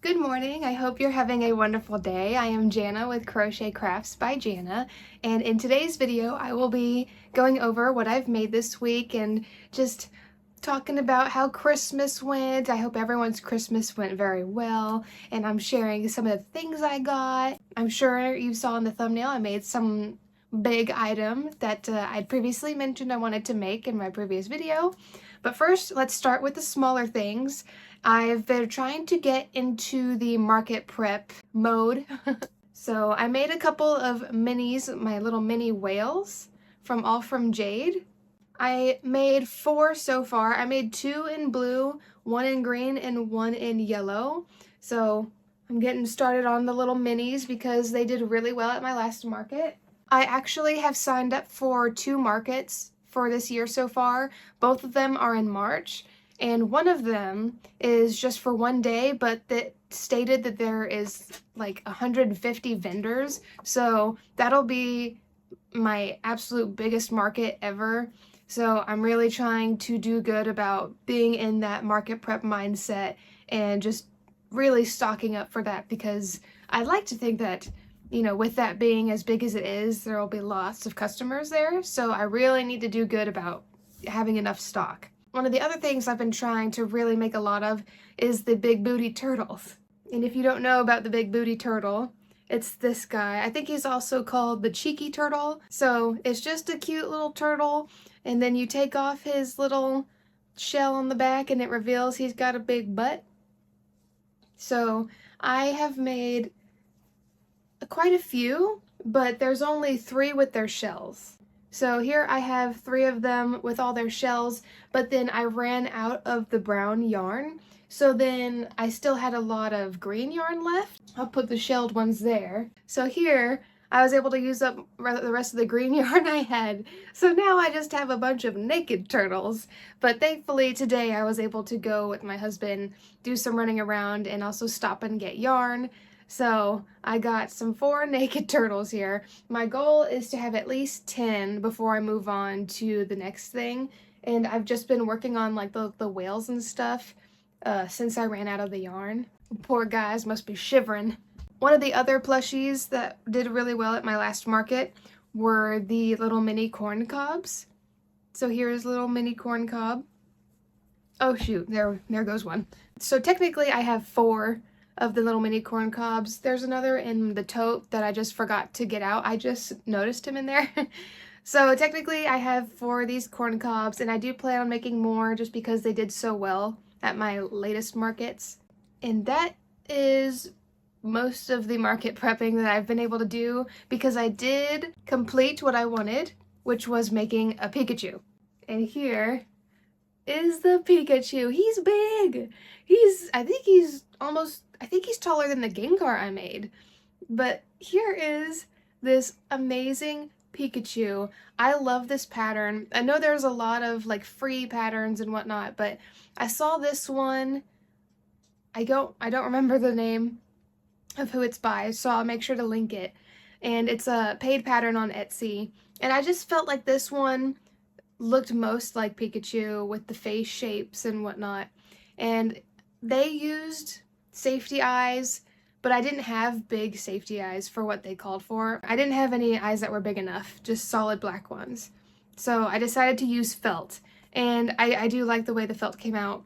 Good morning. I hope you're having a wonderful day. I am Jana with Crochet Crafts by Jana, and in today's video I will be going over what I've made this week and just talking about how Christmas went. I hope everyone's Christmas went very well, and I'm sharing some of the things I got. I'm sure you saw in the thumbnail I made some big item that I'd previously mentioned I wanted to make in my previous video. But first, let's start with the smaller things. I've been trying to get into the market prep mode. So I made a couple of minis, my little mini whales all from Jade. I made 4 so far. I made 2 in blue, 1 in green, and 1 in yellow. So I'm getting started on the little minis because they did really well at my last market. I actually have signed up for 2 markets for this year so far. Both of them are in March, and one of them is just for one day, but that stated that there is like 150 vendors, so that'll be my absolute biggest market ever. So I'm really trying to do good about being in that market prep mindset and just really stocking up for that, because I'd like to think that, you know, with that being as big as it is, there will be lots of customers there, so I really need to do good about having enough stock. One of the other things I've been trying to really make a lot of is the big booty turtles. And if you don't know about the big booty turtle, it's this guy. I think he's also called the cheeky turtle. So it's just a cute little turtle, and then you take off his little shell on the back and it reveals he's got a big butt. So I have made quite a few, but there's only 3 with their shells. So here I have 3 of them with all their shells, but then I ran out of the brown yarn. So then I still had a lot of green yarn left. I'll put the shelled ones there. So here I was able to use up the rest of the green yarn I had. So now I just have a bunch of naked turtles. But thankfully today I was able to go with my husband, do some running around, and also stop and get yarn. So I got some 4 naked turtles here. My goal is to have at least 10 before I move on to the next thing. And I've just been working on like the whales and stuff since I ran out of the yarn. Poor guys must be shivering. One of the other plushies that did really well at my last market were the little mini corn cobs. So here's little mini corn cob. Oh shoot, there goes one. So technically I have 4 of the little mini corn cobs. There's another in the tote that I just forgot to get out. I just noticed him in there. So technically I have 4 of these corn cobs, and I do plan on making more just because they did so well at my latest markets. And that is most of the market prepping that I've been able to do, because I did complete what I wanted, which was making a Pikachu. And here is the Pikachu. He's big. I think he's taller than the Gengar I made. But here is this amazing Pikachu. I love this pattern. I know there's a lot of like free patterns and whatnot, but I saw this one. I don't remember the name of who it's by, so I'll make sure to link it. And it's a paid pattern on Etsy. And I just felt like this one looked most like Pikachu with the face shapes and whatnot. And they used safety eyes, but I didn't have big safety eyes for what they called for. I didn't have any eyes that were big enough, just solid black ones. So I decided to use felt, and I do like the way the felt came out.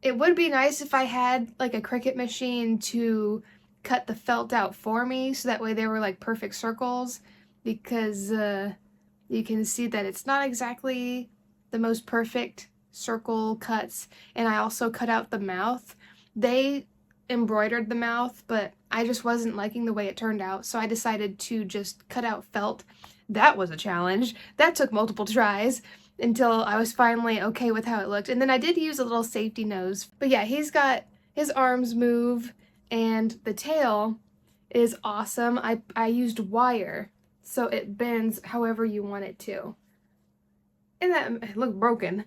It would be nice if I had like a Cricut machine to cut the felt out for me, so that way they were like perfect circles, because you can see that it's not exactly the most perfect circle cuts. And I also cut out the mouth. They embroidered the mouth, but I just wasn't liking the way it turned out, so I decided to just cut out felt. That was a challenge. That took multiple tries until I was finally okay with how it looked. And then I did use a little safety nose. But yeah, he's got his arms move, and the tail is awesome. I used wire, so it bends however you want it to. And that it looked broken.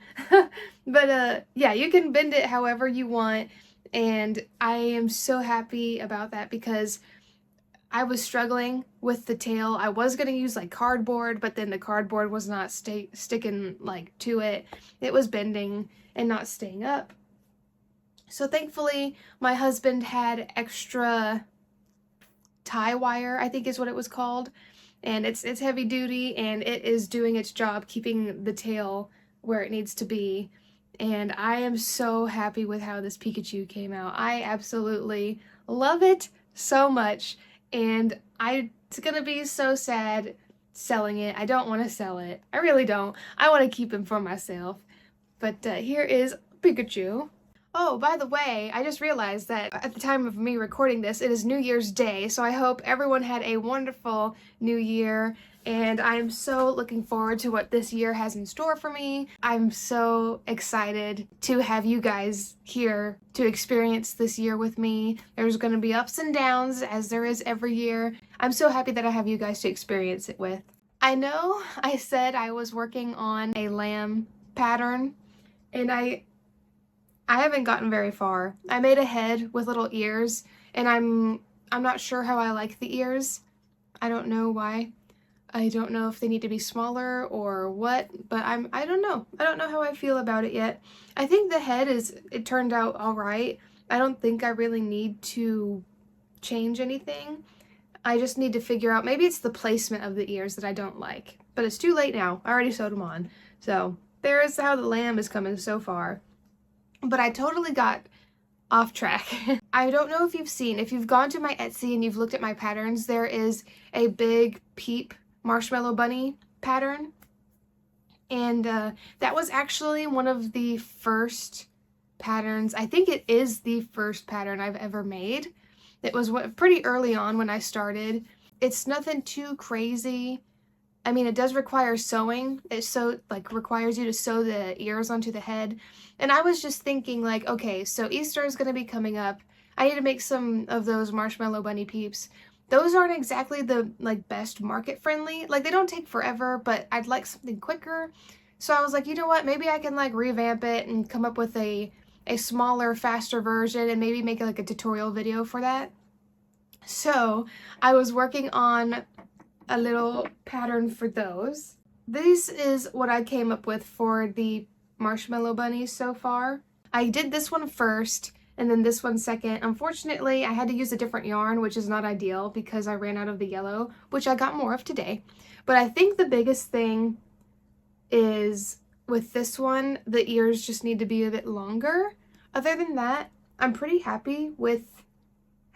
But yeah, you can bend it however you want. And I am so happy about that, because I was struggling with the tail. I was going to use like cardboard, but then the cardboard was not sticking like to it. It was bending and not staying up. So thankfully my husband had extra tie wire, I think is what it was called, and it's heavy duty and it is doing its job keeping the tail where it needs to be. And I am so happy with how this Pikachu came out. I absolutely love it so much, and it's gonna be so sad selling it. I don't want to sell it. I really don't. I want to keep him for myself. But here is Pikachu. Oh, by the way, I just realized that at the time of me recording this, it is New Year's Day, so I hope everyone had a wonderful New Year, and I'm so looking forward to what this year has in store for me. I'm so excited to have you guys here to experience this year with me. There's going to be ups and downs, as there is every year. I'm so happy that I have you guys to experience it with. I know I said I was working on a lamb pattern, and I haven't gotten very far. I made a head with little ears, and I'm not sure how I like the ears. I don't know why. I don't know if they need to be smaller or what, but I don't know. I don't know how I feel about it yet. I think the head it turned out all right. I don't think I really need to change anything. I just need to figure out, maybe it's the placement of the ears that I don't like. But it's too late now. I already sewed them on. So there is how the lamb is coming so far. But I totally got off track. I don't know if you've gone to my Etsy and you've looked at my patterns, there is a big Peep marshmallow bunny pattern. And that was actually one of the first patterns. I think it is the first pattern I've ever made. It was pretty early on when I started. It's nothing too crazy. I mean, it does require sewing. It requires you to sew the ears onto the head. And I was just thinking like, okay, so Easter is going to be coming up. I need to make some of those marshmallow bunny peeps. Those aren't exactly the best market friendly. Like, they don't take forever, but I'd like something quicker. So I was like, you know what? Maybe I can revamp it and come up with a smaller, faster version and maybe make a tutorial video for that. So I was working on a little pattern for those. This is what I came up with for the marshmallow bunnies so far. I did this one first and then this one second. Unfortunately, I had to use a different yarn, which is not ideal because I ran out of the yellow, which I got more of today. But I think the biggest thing is with this one, the ears just need to be a bit longer. Other than that, I'm pretty happy with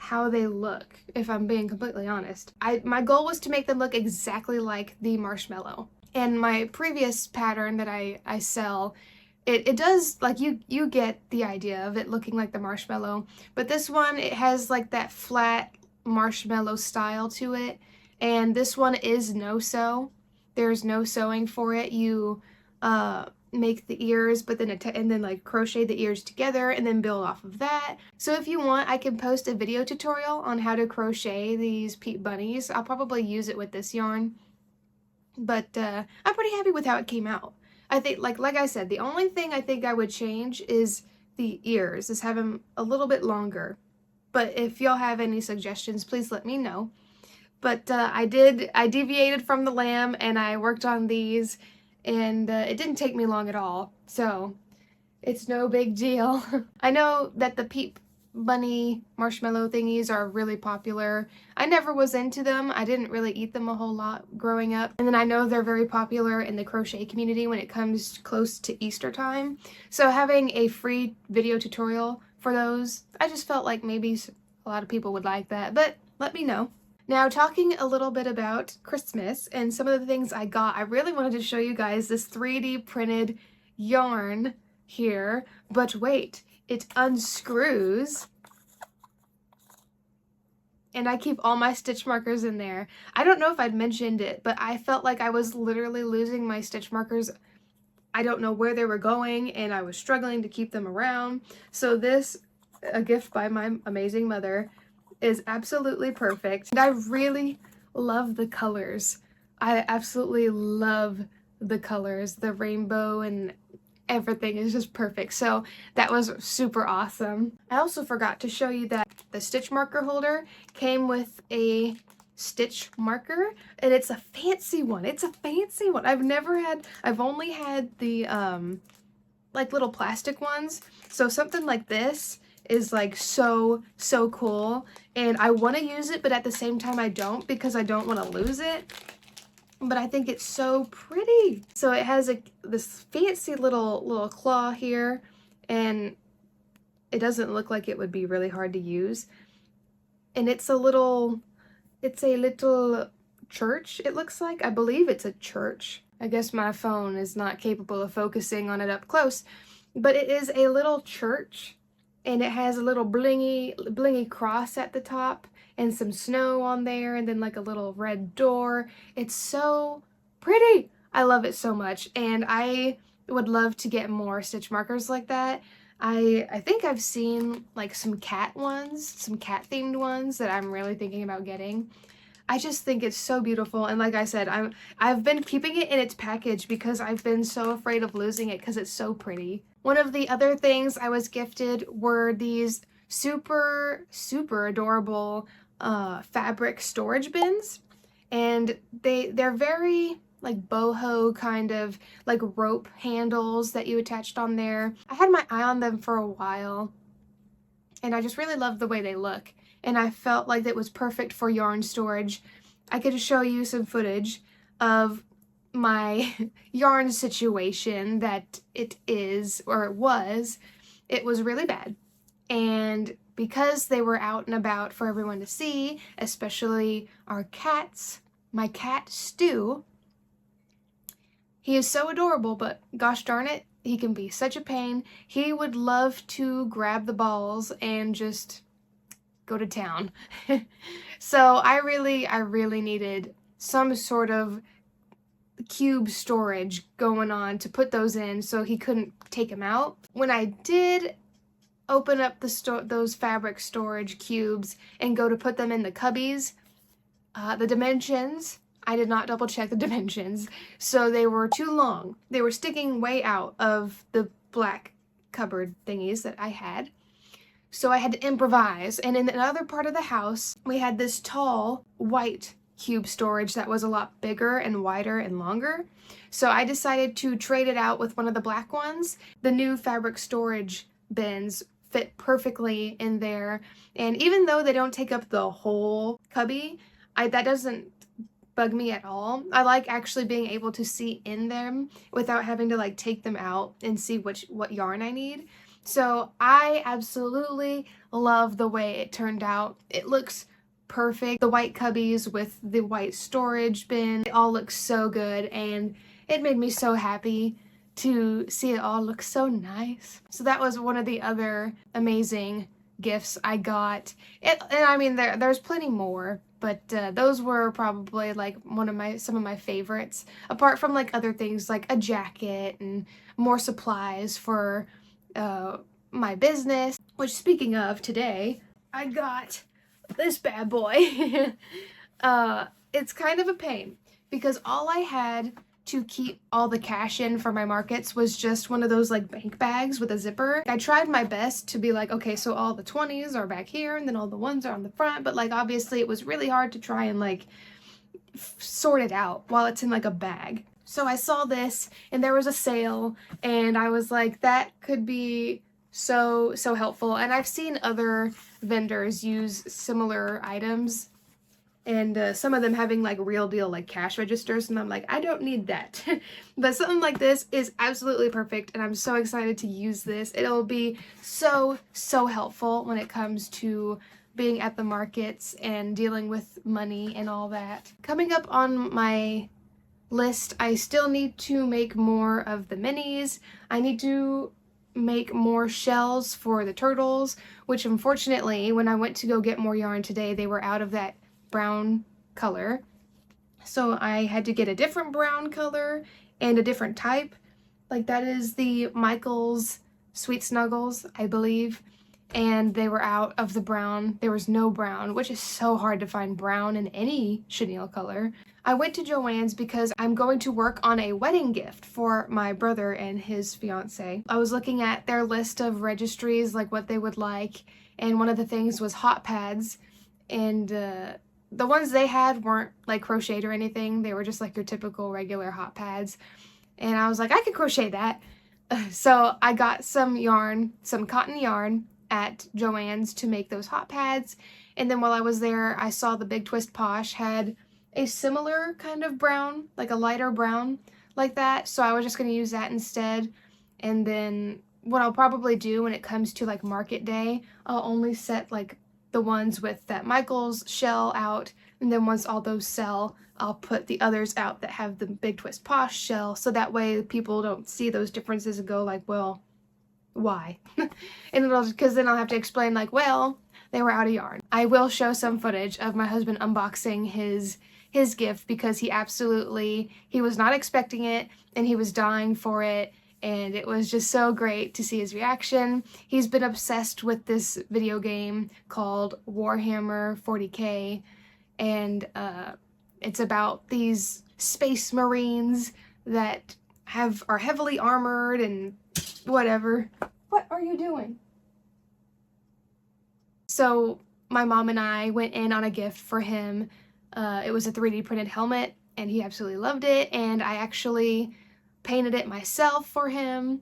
how they look, if I'm being completely honest. My goal was to make them look exactly like the marshmallow. And my previous pattern that I sell, it does, you get the idea of it looking like the marshmallow, but this one, it has that flat marshmallow style to it, and this one is no-sew. There's no sewing for it. You make the ears, but then and then crochet the ears together and then build off of that. So if you want, I can post a video tutorial on how to crochet these Peep bunnies. I'll probably use it with this yarn, but I'm pretty happy with how it came out. I think, like I said, the only thing I think I would change is the ears, is have them a little bit longer. But if y'all have any suggestions, please let me know. But I deviated from the lamb and I worked on these, and it didn't take me long at all, so it's no big deal. I know that the Peep bunny marshmallow thingies are really popular. I never was into them. I didn't really eat them a whole lot growing up. And then I know they're very popular in the crochet community when it comes close to Easter time. So having a free video tutorial for those, I just felt like maybe a lot of people would like that, but let me know. Now, talking a little bit about Christmas and some of the things I got, I really wanted to show you guys this 3D printed yarn here, but wait, it unscrews, and I keep all my stitch markers in there. I don't know if I'd mentioned it, but I felt like I was literally losing my stitch markers. I don't know where they were going, and I was struggling to keep them around. So this, a gift by my amazing mother, is absolutely perfect. And I really love the colors. I absolutely love the colors. The rainbow and everything is just perfect. So that was super awesome. I also forgot to show you that the stitch marker holder came with a stitch marker, and it's a fancy one. It's a fancy one. I've only had the little plastic ones. So something like this is like so cool, and I want to use it, but at the same time I don't, because I don't want to lose it. But I think it's so pretty. So it has this fancy little claw here, and it doesn't look like it would be really hard to use. And it's a little church, it looks like. I believe it's a church. I guess my phone is not capable of focusing on it up close, but it is a little church, and it has a little blingy cross at the top and some snow on there, and then like a little red door. It's so pretty. I love it so much, and I would love to get more stitch markers like that. I think I've seen like some cat themed ones that I'm really thinking about getting. I just think it's so beautiful, and like I said, I've been keeping it in its package because I've been so afraid of losing it because it's so pretty. One of the other things I was gifted were these super adorable fabric storage bins, and they're very like boho kind of like rope handles that you attached on there. I had my eye on them for a while, and I just really loved the way they look, and I felt like it was perfect for yarn storage. I could show you some footage of my yarn situation that it was really bad, and because they were out and about for everyone to see, especially our cats, my cat Stu. He is so adorable, but gosh darn it, he can be such a pain. He would love to grab the balls and just go to town. So I really needed some sort of cube storage going on to put those in so he couldn't take them out. When I did open up those fabric storage cubes and go to put them in the cubbies, the dimensions, I did not double check the dimensions, so they were too long. They were sticking way out of the black cupboard thingies that I had. So I had to improvise, and in another part of the house, we had this tall white cube storage that was a lot bigger and wider and longer. So I decided to trade it out with one of the black ones. The new fabric storage bins fit perfectly in there, and even though they don't take up the whole cubby, that doesn't bug me at all. I like actually being able to see in them without having to like take them out and see what yarn I need. So I absolutely love the way it turned out. It looks perfect. The white cubbies with the white storage bin, it all looks so good, and it made me so happy to see it all look so nice. So that was one of the other amazing gifts I got. And I mean, there's plenty more, but those were probably like some of my favorites, apart from like other things like a jacket and more supplies for my business. Which, speaking of, today I got this bad boy. It's kind of a pain because all I had to keep all the cash in for my markets was just one of those like bank bags with a zipper. I tried my best to be like, okay, so all the 20s are back here and then all the ones are on the front, but like obviously it was really hard to try and like sort it out while it's in like a bag. So I saw this and there was a sale, and I was like, that could be so helpful. And I've seen other vendors use similar items, and some of them having like real deal like cash registers, and I'm like, I don't need that. But something like this is absolutely perfect, and I'm so excited to use this. It'll be so helpful when it comes to being at the markets and dealing with money and all that. Coming up on my list, I still need to make more of the minis. I need to make more shells for the turtles, which unfortunately when I went to go get more yarn today, they were out of that brown color. So I had to get a different brown color and a different type. Like that is the Michael's Sweet Snuggles, I believe. And they were out of the brown. There was no brown, which is so hard to find brown in any chenille color. I went to Joann's because I'm going to work on a wedding gift for my brother and his fiance. I was looking at their list of registries, like what they would like, and one of the things was hot pads, and the ones they had weren't like crocheted or anything. They were just like your typical regular hot pads, and I was like, I could crochet that. So I got some yarn, some cotton yarn, at Joann's to make those hot pads. And then while I was there, I saw the Big Twist Posh had a similar kind of brown, like a lighter brown like that. So I was just going to use that instead. And then what I'll probably do when it comes to like market day, I'll only set like the ones with that Michael's shell out. And then once all those sell, I'll put the others out that have the Big Twist Posh shell. So that way people don't see those differences and go like, well, why? And it'll, because then I'll have to explain like, well, they were out of yarn. I will show some footage of my husband unboxing his gift because he was not expecting it and he was dying for it, and it was just so great to see his reaction. He's been obsessed with this video game called Warhammer 40K, and it's about these space marines that are heavily armored and whatever. What are you doing? So my mom and I went in on a gift for him. It was a 3D printed helmet, and he absolutely loved it, and I actually painted it myself for him.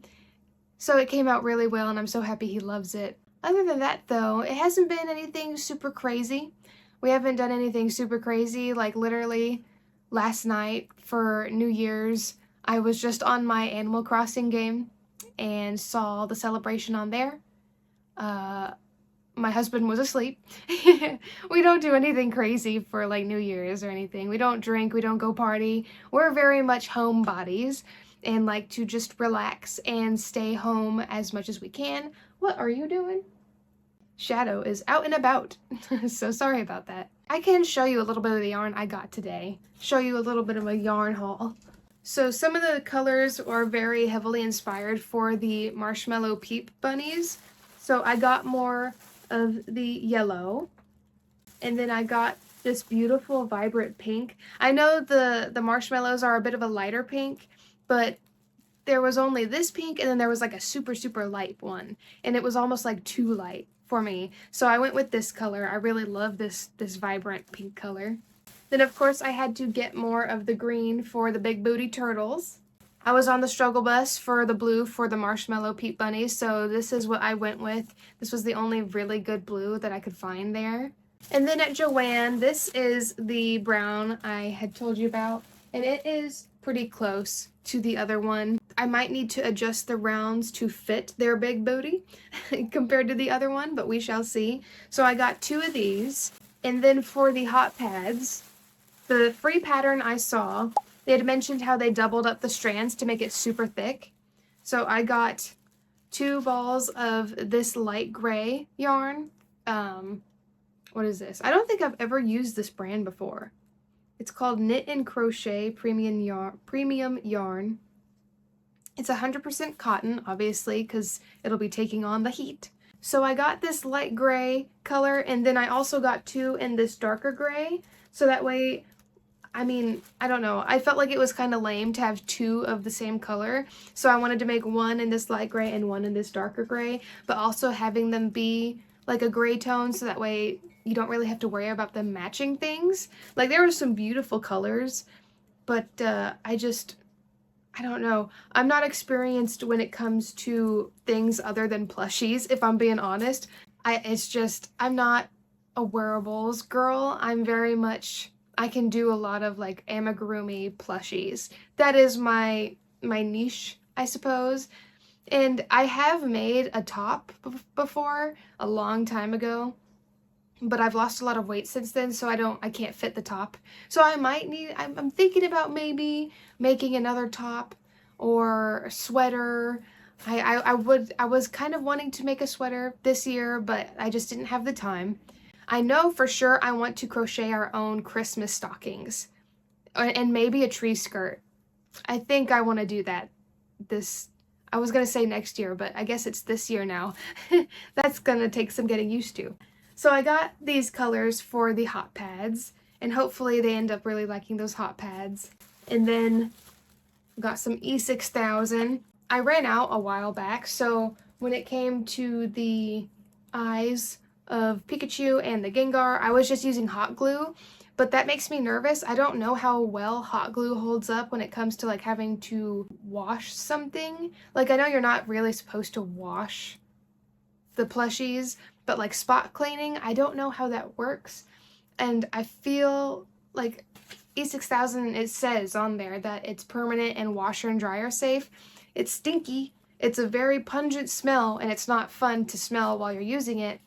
So it came out really well, and I'm so happy he loves it. Other than that though, it hasn't been anything super crazy. We haven't done anything super crazy. Like literally last night for New Year's, I was just on my Animal Crossing game and saw the celebration on there. My husband was asleep. We don't do anything crazy for like New Year's or anything. We don't drink, we don't go party. We're very much homebodies and like to just relax and stay home as much as we can. What are you doing? Shadow is out and about. So sorry about that. I can show you a little bit of the yarn I got today. Show you a little bit of a yarn haul. So some of the colors are very heavily inspired for the Marshmallow Peep bunnies. So I got more of the yellow, and then I got this beautiful vibrant pink. I know the marshmallows are a bit of a lighter pink, but there was only this pink and then there was like a super light one, and it was almost like too light for me. So I went with this color. I really love this vibrant pink color. Then of course I had to get more of the green for the big booty turtles. I was on the struggle bus for the blue for the Marshmallow Peep bunnies, so this is what I went with. This was the only really good blue that I could find there. And then at Joann, this is the brown I had told you about, and it is pretty close to the other one. I might need to adjust the rounds to fit their big booty compared to the other one, but we shall see. So I got 2 of these. And then for the hot pads, the free pattern I saw, they had mentioned how they doubled up the strands to make it super thick. So I got 2 balls of this light gray yarn. What is this? I don't think I've ever used this brand before. It's called Knit and Crochet Premium Yarn. It's 100% cotton, obviously, because it'll be taking on the heat. So I got this light gray color, and then I also got 2 in this darker gray. So that way, I mean, I don't know. I felt like it was kind of lame to have 2 of the same color. So I wanted to make 1 in this light gray and 1 in this darker gray, but also having them be like a gray tone so that way you don't really have to worry about them matching things. Like there were some beautiful colors, but I don't know. I'm not experienced when it comes to things other than plushies, if I'm being honest. I'm not a wearables girl. I'm very much, I can do a lot of like amigurumi plushies. That is my niche, I suppose. And I have made a top before a long time ago, but I've lost a lot of weight since then, so I can't fit the top. So I'm thinking about maybe making another top or a sweater. I was kind of wanting to make a sweater this year, but I just didn't have the time. I know for sure I want to crochet our own Christmas stockings and maybe a tree skirt. I think I want to do that I was going to say next year, but I guess it's this year now. That's going to take some getting used to. So I got these colors for the hot pads, and hopefully they end up really liking those hot pads. And then got some E6000. I ran out a while back, so when it came to the eyes of Pikachu and the Gengar, I was just using hot glue, but that makes me nervous. I don't know how well hot glue holds up when it comes to like having to wash something. Like I know you're not really supposed to wash the plushies, but like spot cleaning, I don't know how that works. And I feel like E6000, it says on there that it's permanent and washer and dryer safe. It's stinky. It's a very pungent smell, and it's not fun to smell while you're using it,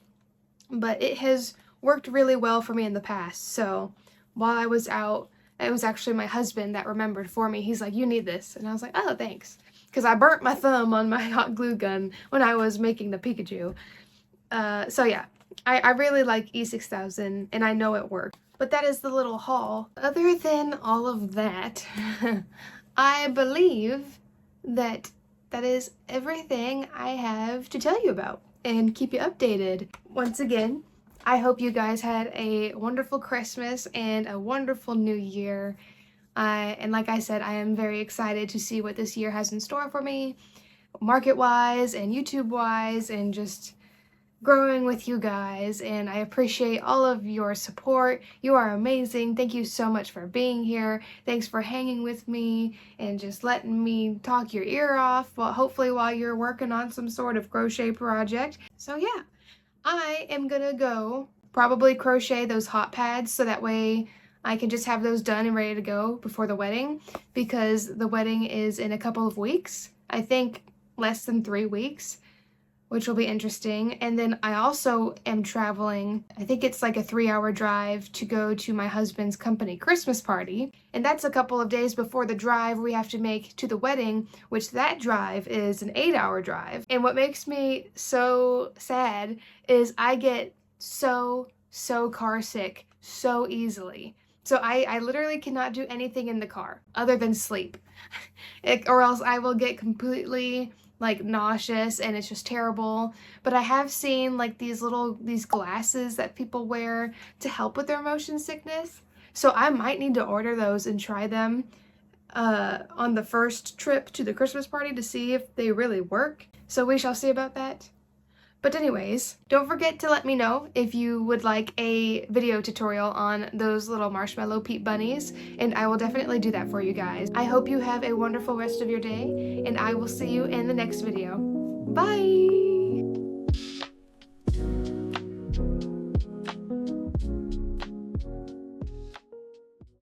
but it has worked really well for me in the past. So while I was out, it was actually my husband that remembered for me. He's like, you need this. And I was like, oh, thanks. Because I burnt my thumb on my hot glue gun when I was making the Pikachu. So yeah, I really like E6000, and I know it works. But that is the little haul. Other than all of that, I believe that that is everything I have to tell you about and keep you updated. Once again, I hope you guys had a wonderful Christmas and a wonderful New Year. And like I said, I am very excited to see what this year has in store for me, market-wise and YouTube-wise, and just growing with you guys. And I appreciate all of your support. You are amazing. Thank you so much for being here. Thanks for hanging with me and just letting me talk your ear off, well, hopefully while you're working on some sort of crochet project. So yeah, I am gonna go probably crochet those hot pads so that way I can just have those done and ready to go before the wedding, because the wedding is in a couple of weeks. I think less than 3 weeks, which will be interesting. And then I also am traveling, I think it's like a 3-hour drive to go to my husband's company Christmas party. And that's a couple of days before the drive we have to make to the wedding, which that drive is an 8-hour drive. And what makes me so sad is I get so car sick so easily. So I literally cannot do anything in the car other than sleep. Or else I will get completely like nauseous and it's just terrible. But I have seen like these glasses that people wear to help with their motion sickness. So I might need to order those and try them on the first trip to the Christmas party to see if they really work. So we shall see about that. But anyways, don't forget to let me know if you would like a video tutorial on those little marshmallow peep bunnies, and I will definitely do that for you guys. I hope you have a wonderful rest of your day, and I will see you in the next video. Bye!